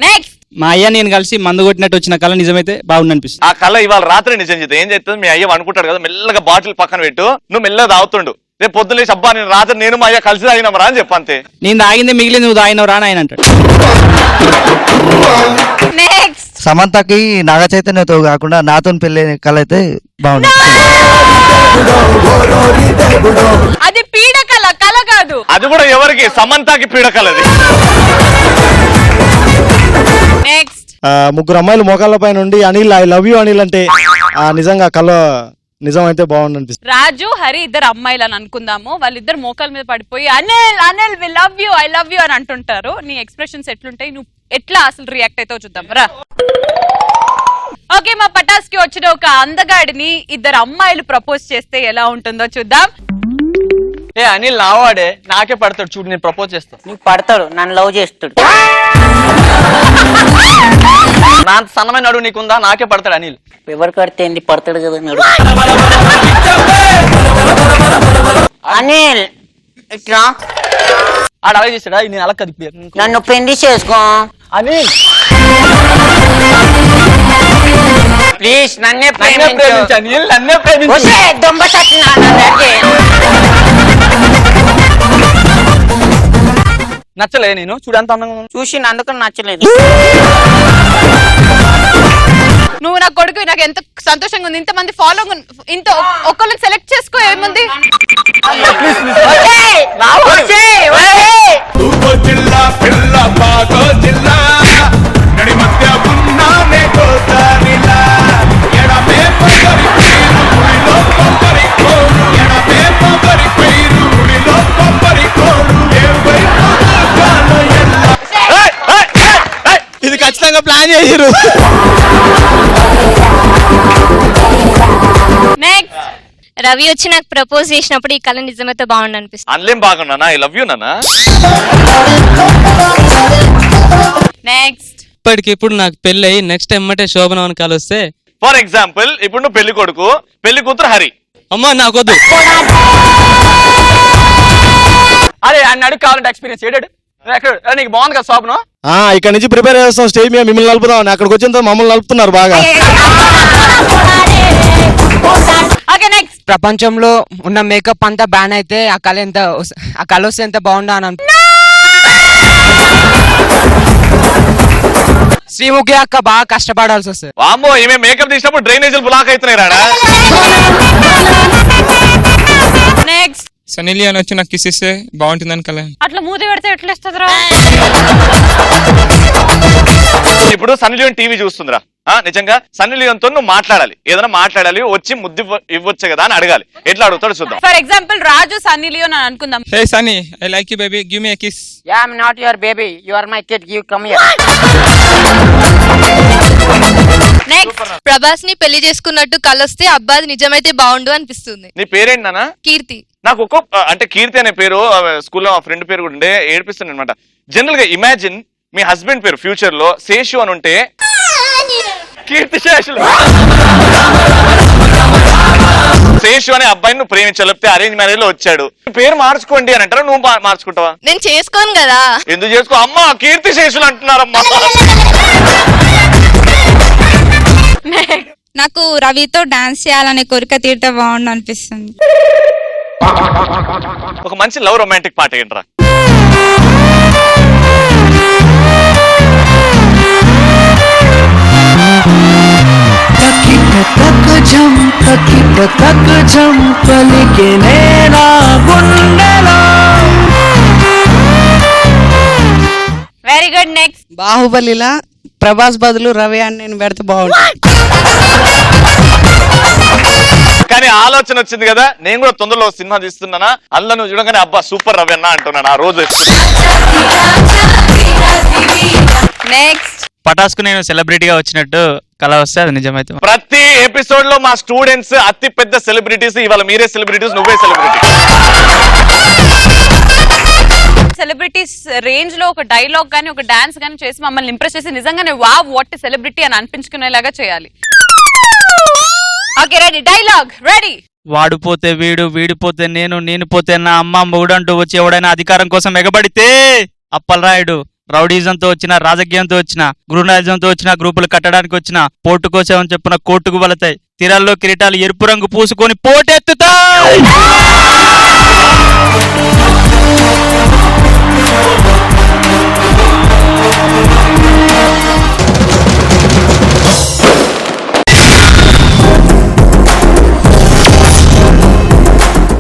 నెక్స్ట్ మా అయ్య నేను కలిసి మందు కొట్టినట్టు వచ్చిన కళ నిజమైతే బాగుంది అనిపిస్తుంది. ఆ కళ ఇవాళ రాత్రి నిజం చేద్దాం. ఏం చేస్తుంది మీ అయ్య అనుకుంటాడు కదా, మెల్లగా బాటిల్ పక్కన పెట్టు, నువ్వు మెల్లగా తాగుతుండు. రేపు పొద్దున్న లేచి అబ్బా నేను రాత్రి నేను మా అయ్య కలిసి తాగినామరా అని చెప్పంతే. నేను తాగింది మిగిలింది నువ్వు తాగినవు రా అని ఆయన అంటాడు. నెక్స్ట్ సమంతకి నాగ చైతన్యతో కాకుండా నాతో పెళ్లి కళ అయితే బాగుంది. అది పీడకల కళ కాదు. అది కూడా ఎవరికి? సమంతకి పీడకలది. నెక్స్ట్ ముగ్గురు అమ్మాయిలు మోకాళ్ళ పైన ఉండి Anil I love you Anil అంటే నిజంగా కళ నిజం అయితే బాగుంది అనిపిస్తుంది. రాజు హరి ఇద్దరు అమ్మాయిలు అని అనుకుందాము, వాళ్ళిద్దరు మోకాల మీద పడిపోయి Anil Anil we love you I love you అని అంటుంటారు. నీ ఎక్స్ప్రెషన్స్ ఎట్లుంటాయి, నువ్వు ఎట్లా అసలు రియాక్ట్ అవుతావు చూద్దాం రా. ఓకే, మా పటాస్ కి వచ్చిన ఒక అందగాడిని ఇద్దరు అమ్మాయిలు ప్రపోజ్ చేస్తే ఎలా ఉంటుందో చూద్దాం. ఏ అనిల్ నావాడే, నాకే పడతాడు చూడు, నేను ప్రపోజ్ చేస్తా. నీకు పడతాడు, నన్ను లవ్ చేస్తాడు. నా సన్నమైన నడువు నీకుందా? నాకే పడతాడు అనిల్. ఎవరు కడితే ఏంది, పడతాడు కదా నడు. అనిల్ ఇట్లా ఆడ అలా చేస్తాడా? నేను అలా కదిపి నన్ను పెళ్లి చేసుకో అనిల్. ప్లీజ్ నన్నే ప్రేమించు అనిల్, నన్నే ప్రేమించు. దొంగ నచ్చలే నేను చూడంత అందంగా చూసి అందుకని నచ్చలేదు. నువ్వు నా కొడుకు, నాకు ఎంత సంతోషంగా ఉంది. ఇంతమంది ఫాలో, ఇంత ఒక్కళ్ళని సెలెక్ట్ చేసుకో, ఏముంది. ఇది ఖచ్చితంగా ప్లాన్ చేసిరు. రవి వచ్చి నాకు ప్రపోజ్ చేసినప్పుడు ఈ కళ నిజమైతే బాగుండు అనిపిస్తుంది. అన్లేం బాగున్నా ఐ లవ్ యూ నానా. నెక్స్ట్ ఇప్పటికిప్పుడు నాకు పెళ్ళి అయ్యి నెక్స్ట్ ఎమ్మటే శోభనవన్ కాలు వస్తే, ఫర్ ఎగ్జాంపుల్ ఇప్పుడు నువ్వు పెళ్లి కొడుకు, పెళ్లి కూతురు హరి. అమ్మా నాకొద్దు. అరే అన్న అడుగు కావాలంటే ఎక్స్పీరియన్స్ ఏడాడు నీకు బాగుంది కదా శోభనం. ఇక్కడ నుంచి ప్రిపేర్ చేస్తాం స్టేజ్ మీద మిమ్మల్ని నలుపుదాం. అక్కడికి వచ్చిన మమ్మల్ని నలుపుతున్నారు బాగా. ప్రపంచంలో ఉన్న మేకప్ అంతా బ్యాన్ అయితే ఆ కళ వస్తే ఎంత బాగుండా అని శ్రీముఖి అక్క బాగా కష్టపడాల్సి వస్తుంది. వామ్మో ఈమె మేకప్ తీసినప్పుడు డ్రైనేజీలు బ్లాక్ అవుతున్నాయి రాడా. నెక్స్ట్ సన్నీ లియోన్ వచ్చి నాకు కిస్ ఇస్తే బాగుంటుందని కల. అట్లా మూతి పెడితే ఎట్లా ఇస్తుందిరా? ఇప్పుడు సన్నీ లియోన్ టీవీ చూస్తుందిరా, నిజంగా సన్నీ లియోన్ తో నువ్వు మాట్లాడాలి, ఏదైనా మాట్లాడాలి, వచ్చి ముద్దు ఇవ్వచ్చు కదా అని అడగాలి. ఎట్లా అడుగుతాడు చూద్దాం. ఫర్ ఎగ్జాంపుల్ రాజు సన్నీ లియోన్ అని అనుకుందాం. Hey Sunny I like you baby give me a kiss. Ya I am not your baby, you are my kid, give come here. Next Prabhas ని పెళ్లి చేసుకున్నట్టు కలొస్తే అబ్బాది నిజమైతే బాగుండు అనిపిస్తుంది. నీ పేరేంటి నాన్న? కీర్తి. నాకు అంటే కీర్తి అనే పేరు స్కూల్లో మా ఫ్రెండ్ పేరు కూడా ఉండే, ఏడిపిస్తుంది అనమాట. జనరల్ గా ఇమాజిన్ మీ హస్బెండ్ పేరు ఫ్యూచర్ లో శేషు అని ఉంటే కీర్తి శేషు. శేషు అనే అబ్బాయిని నువ్వు ప్రేమించలేకపోతే అరేంజ్ మ్యారేజ్ లో వచ్చాడు, పేరు మార్చుకోండి అని అంటారా, నువ్వు మార్చుకుంటావా? నేను చేసుకోను కదా. ఎందుకు చేసుకో అమ్మా, కీర్తి శేషులు అంటున్నారమ్మా. నాకు రవితో డాన్స్ చేయాలనే కోరిక తీరితే బాగుండు అనిపిస్తుంది. ఒక మంచి లవ్ రొమాంటిక్ పాట ఏంట్రా? Very good. నెక్స్ట్ బాహుబలిలా ప్రభాస్ బదులు రవి అని నేను పెడితే బాగుంటుంది. కానీ ఆలోచన వచ్చింది కదా, నేను కూడా తొందరలో సినిమా తీస్తున్నానా, అందులో నువ్వు చూడగానే అబ్బా సూపర్ రవి అన్న అంటున్నాను ఆ రోజు. నెక్స్ట్ పటాస్కు నేను సెలబ్రిటీగా వచ్చినట్టు కళ వస్తే అది నిజమైతే. ప్రతి ఎపిసోడ్ లో మా స్టూడెంట్స్ అతి పెద్ద సెలబ్రిటీస్, ఇవాళ మీరే సెలబ్రిటీస్, నువ్వే సెలబ్రిటీ. సెలబ్రిటీస్ రేంజ్ లో ఒక డైలాగ్ గానీ ఒక డాన్స్ గానీ చేసి మమ్మల్ని ఇంప్రెస్ చేసి నిజంగానే వావ్ వాట్ సెలబ్రిటీ అని అనిపించుకునేలాగా చేయాలి. Okay ready, dialogue ready. వాడు పోతే వీడు, వీడిపోతే నేను, నేను పోతే నా అమ్మ మూడంటూ వచ్చి ఎవడైనా అధికారం కోసం ఎగబడితే అప్పలరాయుడు రౌడీజంతో వచ్చిన, రాజకీయంతో వచ్చిన, గృహరాజ్యంతో వచ్చిన, గ్రూపులు కట్టడానికి వచ్చిన, పోటు కోసం చెప్పున కోర్టుకు వలతాయి, తీరాల్లో కిరీటాలు ఎరుపు రంగు పూసుకొని పోటెత్తుతాయి.